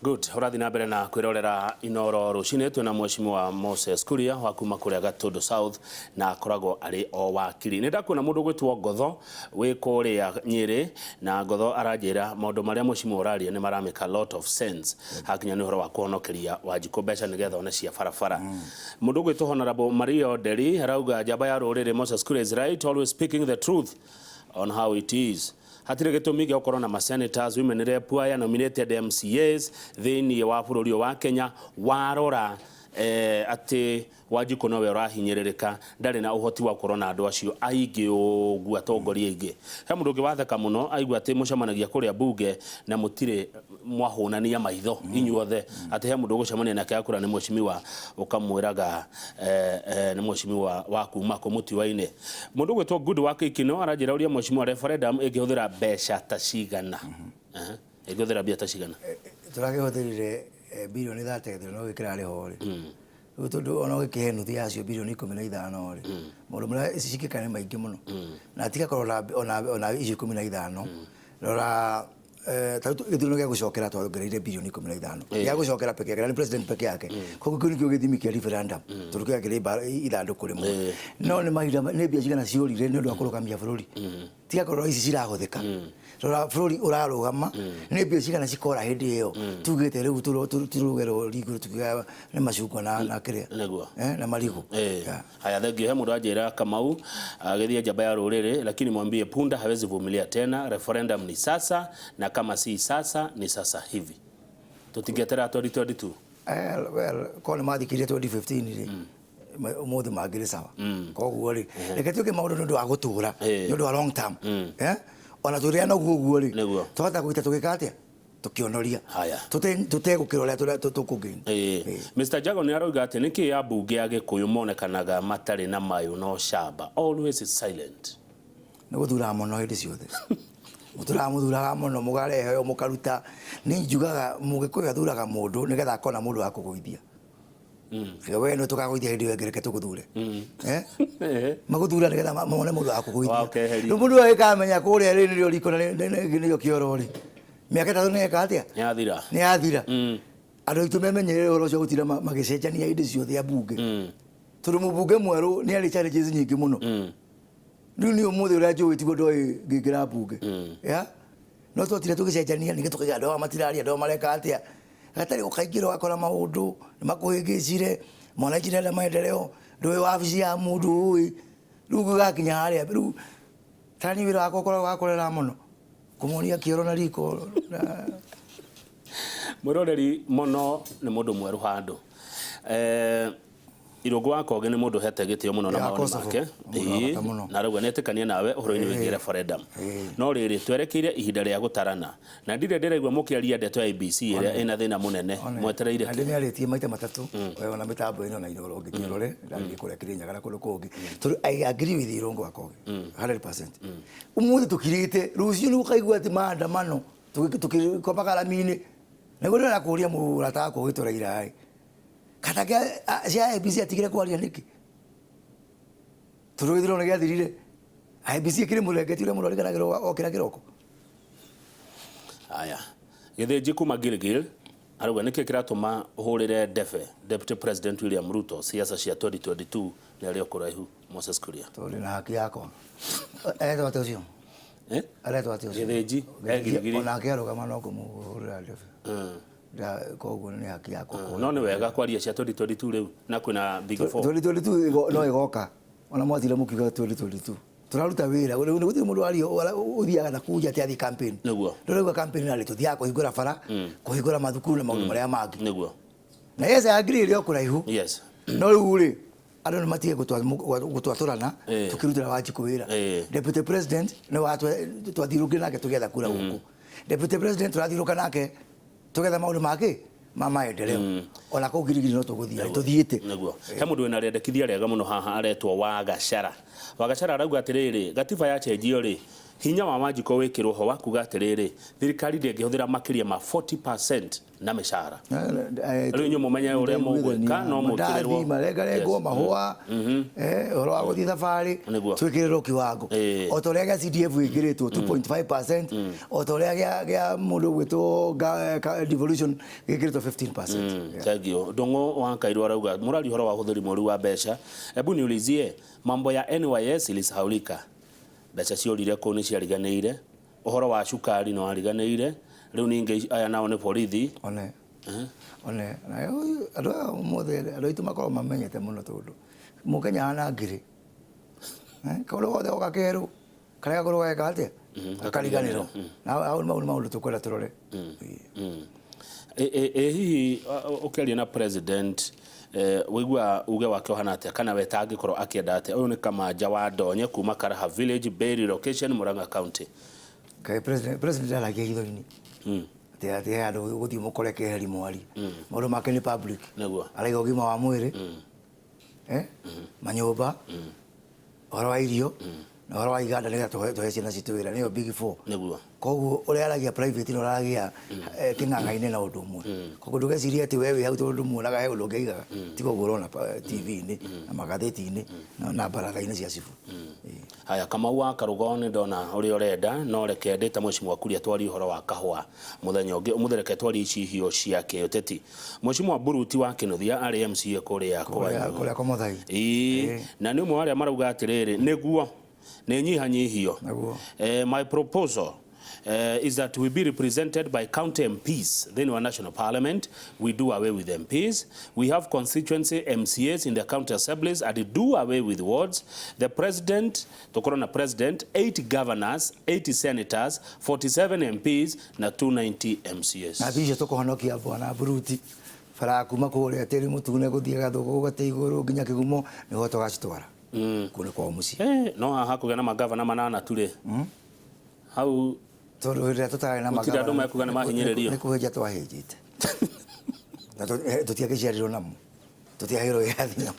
Good. Horathi na mbere na kwirorera Inoro rucine twina mheshimiwa Moses Kuria wa kuma kuria Gatundo South na akoragwo ari o wakiri. Ni ndakuona mundu gwitwo Ngotho wi kuria Nyeri na Ngotho aranjira maundu maria mheshimiwa uraria ni marameka a lot of sense hakinya ni horo wa kuhonokeria Wanjiku mbeca nigetha one cia barabara. Mundu gwitwo Honorable Maria Deri arauga njamba ya ruriri Moses Kuria is right, always speaking the truth on how it is. Hatire gitumi gya ukorwo na senators, women rep aya nominated MCAs thini wa bururi wa Kenya warora ati Wanjiku nowe urahinyerereka ndari na uhoti wa korona andu acio aingi ugu atongoria aingi he mundu ungi watheka muno aigua ati mucemanagia kuria bunge na mutire mwahunania maitho inyuothe ati he mundu ugucemania nake akura ni mheshimiwa ukamwiraga ni mheshimiwa wa kuma kumuti waine mundu gwitwo Good Work Ikino aranjira uria mheshimiwa referendum ingihuthira mbeca ta cigana ingihuthira mbeca ta cigana turagihuthirire bilioni 30 no gikira ari hori utondu ono gikihe nuthi yacio bilioni 15 ri mundu mura icikikane maingi muno na tiga korora ona icio 15 rora githuno gya gucokera twongereire bilioni 15 gya gucokera peke yake ni president peke yake koguo kini kio githimi kia referendum turukia kireba ithandu kuri mu no ni mahinda ni bia cigana ciurire ni undu wa kurugamia bururi tiga korora ici cirahuthika rora bururi urarugama ni bia cigana cikora hindi iyo tugite riu turugero riguru tukiga ni macungwa na kiria na marigo haya thegio he mundu anjira Kamau agithia njamba ya ruriri lakini mwambie punda hawezi vumilia tena referendum ni sasa na kama si sasa ni sasa hivi tutingetera 2022 well kone mathikirie 2015 ri umuthi magire sawa koguo ri reke tuke maundu ndu wa gutura ndu wa long term ona turia no guguo ri twata guita tugikatia tukionoria haya tutegukirora tukugini Mr. Jago ni arauga ati niki ya bunge age kuyumonekanaga matari na mayu no shamba always is silent no guthura mono hindi ciothe muthuraga muno mugarehe yo mukaruta ni njugaga mugikuyu athuraga mundu nigetha akona mundu wa kuguithia we no tukaguithia hindi wengereke tuguthure maguthura nigetha mone mundu wa kuguithia no mundu akamenya kuria ri nirio riko nirio kiorori miaka 3 ni ekatia ni athira andu itu memenyerere oro cio gutira magicenjania hindi ciothe abunge turu mubunge mweru ni ari challenges nyingi muno ni umuthi uria njugitigo ndoi ngikira bunge no twotire tugicenjania ninge tukiga ndo matiraria ndo mareka atia gatari ukaingiro akora maundu makuhingicire mwana kirenda maendeleo ndoi wabici ya mundu ui rugu gakinya haria biru tani wira akokora gakorera muno kumuria kioro na riko muroreri mono ni mundu mweru handu Irogo akoge ni mundu hete gitio muno na maoni make na rauga netikania nawe uhoro-ini wigie referendum no riri twerekeire ihinda ria gutarana na ndire ndiraigua mukiaria ndeto ya IBC iria ina thina munene mwetereire ki ndi aritie maita matatu wewe na mitambo ino na Inoro ngikiorore ndari kurekiria nyagara kundu kungi I agree with Irogo akoge 100% umuthi tukirite rucio ni ukaigua ati maandamano tukikopagara mini nego ndira kuria murata ko gitora irai kataga cia IBC atigire kwaria niki turuithiro ngi athirire IBC kiri murengetire muno riganagiro okira kiroko aya githiji kuma Gilgil arauga niki kiratuma uhurire Deputy President William Ruto siasa cia 2022 ni ario kuraihu Moses Kuria tuli na haki yako eto atosio areto atosio githiji Gilgil ona kero kama no kumuhurira Deputy koguo ni haki yako no ni wega kwaria cia 2022 riu na kwina big 4 2022 no igoka ona mwatire mukiuga 2022 turaruta wira ni gutire mundu ari uthiaga na kuja ati athi campaign niguo nduruga campaign ali tuthia kuhingura bara kuhingura mathukuru na maundu maria mangi niguo na yes I agree rio kuraihu yes no riu ri andu ni matige gutwaturana tukirutira Wanjiku wira Deputy President no watwathirukire nake tugetha kura guku Deputy President turathiruka nake tugetha maundu make maendeleo ona ko girigiri no tuguthia tuthiite niguo he mundu wina rendekithia rega muno haha aretwo Wagachara arauga atiriri gatiba ya chenjio ri hinya wa Wanjiko wikirwo ho wa kuga atiriri thirikari ndingihũthĩra makiria ma 40% na mishara rĩu nyuo mumenye ũrĩa mũgwĩka no mũkĩrĩrwo marengarengwo mahũa ũhoro wa gũthiĩ thabarĩ twĩkĩrĩrwo kiwango o ta ũrĩa gĩa CDF gĩkĩrĩtwo 2.5% o ta ũrĩa gĩa mũndũ gwĩtwo devolution gĩkĩrĩtwo 15%. Thank Ndung'u wa Kairũ arauga mũrari ũhoro wa ũhũthĩri mũru wa mbeca hebu niulizie mambo ya NYS ilisahaulika mbeca ciorire kũ nĩ ciariganĩire ũhoro wa cukari no wariganĩire rĩu ningĩ aya nao nĩ borithi one na andũ mothe andũ aitũ makorwo mamenyete mũno tondũ mũkenya hana ngiri kaũndũ gothe ũgakerwo karĩa gagũrwo geka atĩa akariganĩrwo na hau nĩ maũndũ tũkwenda tũrore. Hihi ũkĩaria na president wĩigua uge wake ũhana atĩa kana we tangĩkorwo akĩenda atĩa ũyũ nĩ Kamanja wa Ndonye kuma Karaha Village Berry Location Murang'a County. President aragia hitho-inĩ atĩ andũ gũthiĩ mũkore keheri mwari maũndũ make nĩ public araiga ũgima wa mwĩrĩ manyũmba ũhoro wa irio na ũhoro wa iganda nĩgetha tũhe ciana citũ wĩra nĩyo big four koguo ũrĩa aragia private no aragia kĩng'ang'a-inĩ na ũndũ ũmwe koguo ndũgecirie atĩ we wĩ hau tondũ muonaga he ũndũ ũngĩigaga tiga ũguo ũrona TV-inĩ na magathĩti-inĩ na baratha-inĩ cia cibũ. Haya Kamau wa Karũgõ nĩ ndona ũrĩa ũrenda no reke ndĩta Mheshimiwa Kuria twarie ũhoro wa kahũa mũthenya ũngĩ ũmũthereke twarie icihio cia kĩũteti. Mheshimiwa Mburuti wa Kĩnuthia arĩ MCA kũrĩa Kũmũthai na nĩ ũmwe wa arĩa marauga atĩrĩrĩ nĩguo nĩ nyihanyihio my proposal is that we be represented by county MPs. Then our national parliament, we do away with MPs. We have constituency MCAs in the county assemblies and do away with wards. The president, the corona president, 80 governors, 80 senators, 47 MPs, na 290 MCAs. Na bisho tukohonokia bwana Mburuti. Fara kuma kũrĩa tĩri mũtune gũthiĩ gathũkũ gũgate igũrũ nginya kĩgumo nĩho tũgacitwara kũrĩ kwa mũciĩ. No haha kũgĩa na magavana manana tũrĩ hau tondũ rĩrĩa tũtarĩ na magavana andũ mekuga nĩ mahinyĩrĩrio nĩ kũhĩnja twahĩnjĩte na tũtiagĩciarirwo namo tũtiahĩrwo gĩathi namo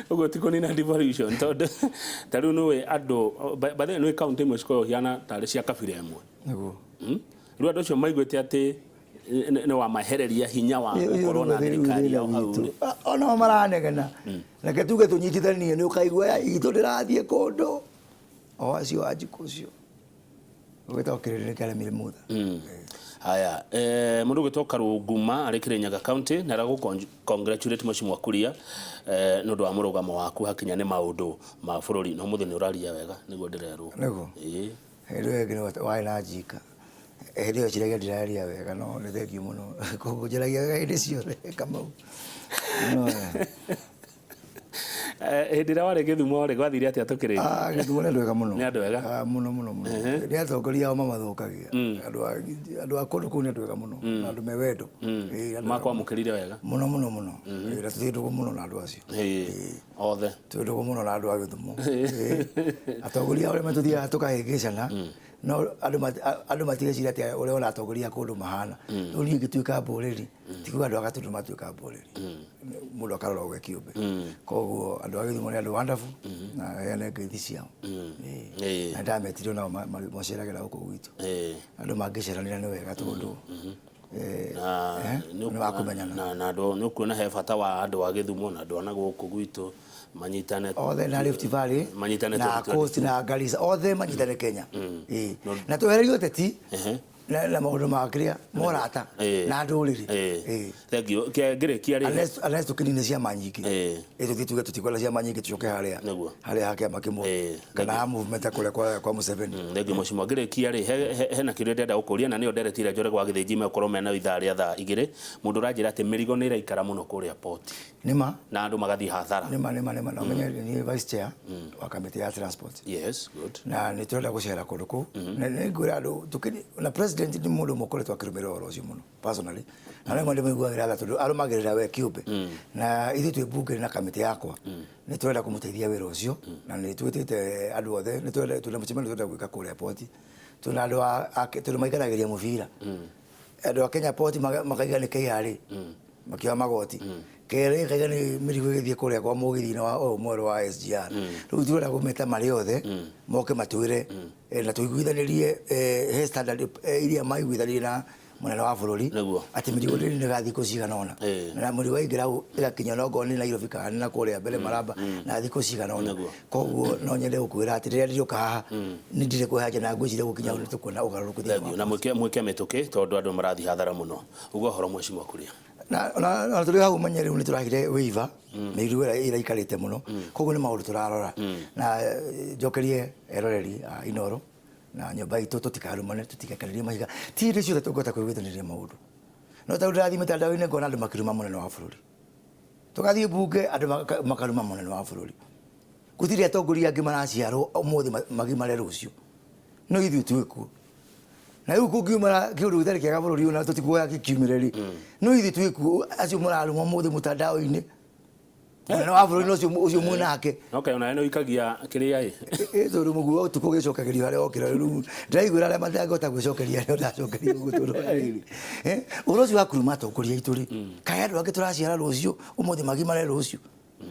ũguo ti kũnina devolution tondũ ta rĩu nĩwe andũ bathe nĩwe kaũntĩ imwe cikoragwo hiana tarĩ cia kabira ĩmwe nĩguo rĩu andũ acio maiguĩte atĩ nĩ wa mahereria hinya wa gũkorwo na thirikari yao hau ona maranegena reke tuge tũnyitithanie nĩ ũkaigua itũ ndĩrathiĩ kũndũ o acio Wanjikũ ũcio ũgĩtwo kĩrĩndĩ kĩa Lemire Mutha. Haya mũndũ ũgĩtwo Karũnguma arĩ Kirinyaga County na congratulate Mheshimiwa Kuria nĩ ũndũ wa mũrũgamo waku hakinya nĩ maũndũ ma bũrũri no mũthenya ũraria wega nĩguo ndĩrerwo nĩguo hĩndĩ ĩyo ĩngĩ warĩ na njika hĩndĩ ĩyo njĩragia ndiraria wega no nĩ thengiũ mũno koguo njĩragia wega hĩndĩ ciothe Kamau hĩndĩ ĩrĩa warĩ Gĩthumo rĩ gwathire atĩa tũkĩrĩkia Gĩthumo nĩ andũ ega mũno nĩ andũ ega mũno nĩ atongoria ao mamathũkagia andũ a kũndũ kũu nĩ andũ ega mũno na andũ me wendo makwamũkĩrire wega mũno na tũtirĩ ndũgũ mũno na andũ acio othe tũtirĩ ndũgũ mũno na andũ a Gĩthumo atongoria arĩa matũthiaga tũkahĩngĩcana no andũ matigeciria atĩ ũrĩa ona atongoria kũndũ mahana rĩu niĩ ngĩtuĩka mboreri ti kuga andũ a Gatũndũ matuĩka mboreri mũndũ akarora gwe kĩũmbe koguo andũ a Gĩthumo nĩ andũ wonderful na heane ngeithi ciao na ndametirio nao maceragĩra gũkũ gwitũ andũ mangĩceranĩra nĩ wega tondũ nĩ wakũmenyana na andũ nĩ ũkuona he bata wa andũ a Gĩthumo na andũ ana gũkũ gwitũ manyitane othe na Rift Valley na Coast na Garissa othe manyitane Kenya na twehererio ũteti na maũndũ ma kĩrĩa morata na ndũrĩrĩ thank you ngĩrĩkia rĩ unless tũkĩnine ciama nyingĩ tũthiĩ tuge tũtikwenda ciama nyingĩ tũcoke harĩa kĩama kĩmwe kana movement kũrĩa kwa Museveni. Thank you Mheshimiwa ngĩrĩkia rĩ hena kĩrĩa ndĩrenda gũkũria na nĩyo nderetire njore gwa gĩthĩnji mekorwo mena ithaa rĩa thaa igĩrĩ mũndũ ũranjĩra atĩ mĩrigo nĩ ĩraikara mũno kũrĩa port nĩma na andũ magathiĩ hathara nĩma na ũmenye nĩ vice chair wa kamĩtĩ ya transport yes good na nĩ tũrenda gũcera kũndũ kũu na nĩ ngwĩra andũ na president nĩ mũndũ mũkoretwo akĩrũmĩrĩra ũhoro ũcio mũno personally na rĩmwe ndĩmũiguagĩra tha tondũ arũmagĩrĩra we kĩũmbe na ithuĩ twĩ mbunge na kamĩtĩ yakwa nĩ tũrenda kũmũteithia wĩra ũcio na nĩ twĩtĩte andũ othe nĩ twĩna mũcemanio twĩrenda gwĩka kũrĩa port tũna andũ tondũ maikaragĩria mũbira andũ a Kenya port makaiga nĩ KRA makĩoya magoti kere kaga ni mirigo githie kuria kwa mugithi na o mwero wa SGR riu turenda gumeta mari othe moke matwire na tuiguithanirie he standard iria maiguithanirie na munene wa bururi ati mirigo ni gathi kucigana ona na mirigo ingira igakinya no ngoni na Nairobi kana na kuria mbere maramba na thiku cigana ona koguo no nyende gukwira ati riria ndioka haha ni ndire kuhaja na ngwicire gukinya uri tukuna ugaruruku thio na mwike mituki tondu andu marathi hathara muno ugo horo mweshimwa kuria na tuli hau manyere ni turahire wiva mirigo ira ikarite muno koguo ni maundu turarora na njokerie eroreri Inoro na nyumba itu tutikarumane tutikakarire mahiga ti ri ciothe tungota kwiguithaniria maundu no ta urathi mitandao-ini ngona andu makiruma munene wa bururi tugathie bunge andu makaruma munene wa bururi gutiri atongoria angi maraciarwo umuthi magimare rucio no ithui twikuo na riu kungiumara kiundu gitari kiega bururi una tutikuoya gikiumireri no ithui twikuo acio mararuma umuthi mitandao-ini munene wa bururi ucio munake okay ona eno ikagia kiria tondu muguo tuko gicokagirio haria okira riu ndaigwira aria matangota gwicokeria rio ndacokeria guturo urocio wakuruma atongoria itu ri kai andu angi turaciara rucio umuthi magimare rucio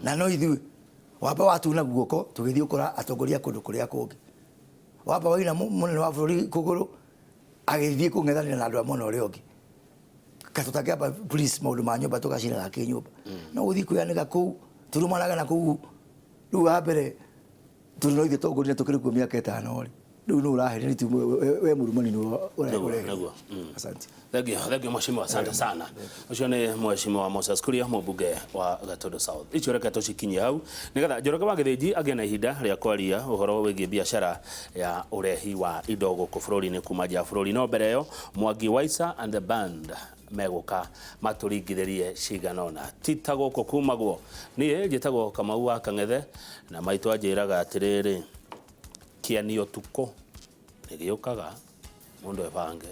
na no ithui wamba watuna guoko tugithii ukora atongoria kundu kuria kungi wamba waina munene wa bururi kuguru agithii kung'ethanira na andu a mwena uria ungi katutakiamba police maundu ma nyumba tukacinaga kinyumba no uthii kuyanĩka kuu turumanaga na kuu riu wa mbere turi no ithuĩ tongoria tukĩrĩ kuo mĩaka ĩtano ri riu no ũraheria tu we mũrumani nĩwe asante thengio mheshimiwa asante sana ucio nĩ mheshimiwa Moses Kuria mũmbunge wa Gatundu South icio reke tucikinyie hau nigetha Njoroge wa Gĩthĩnji agĩe na ihinda rĩa kwaria ũhoro wĩgiĩ biacara ya ũrehi wa indo gũkũ bũrũri-inĩ kuma nja ya bũrũri no mbere ĩyo Mwangi Waisa and the band meguka maturingithirie ciganona tita gũkũ kuma guo niĩ njĩtagwo Kamau wa Kang'ethe na maitũ anjĩraga atĩrĩrĩ kĩanio tuko nĩgĩũkaga mũndũ ebange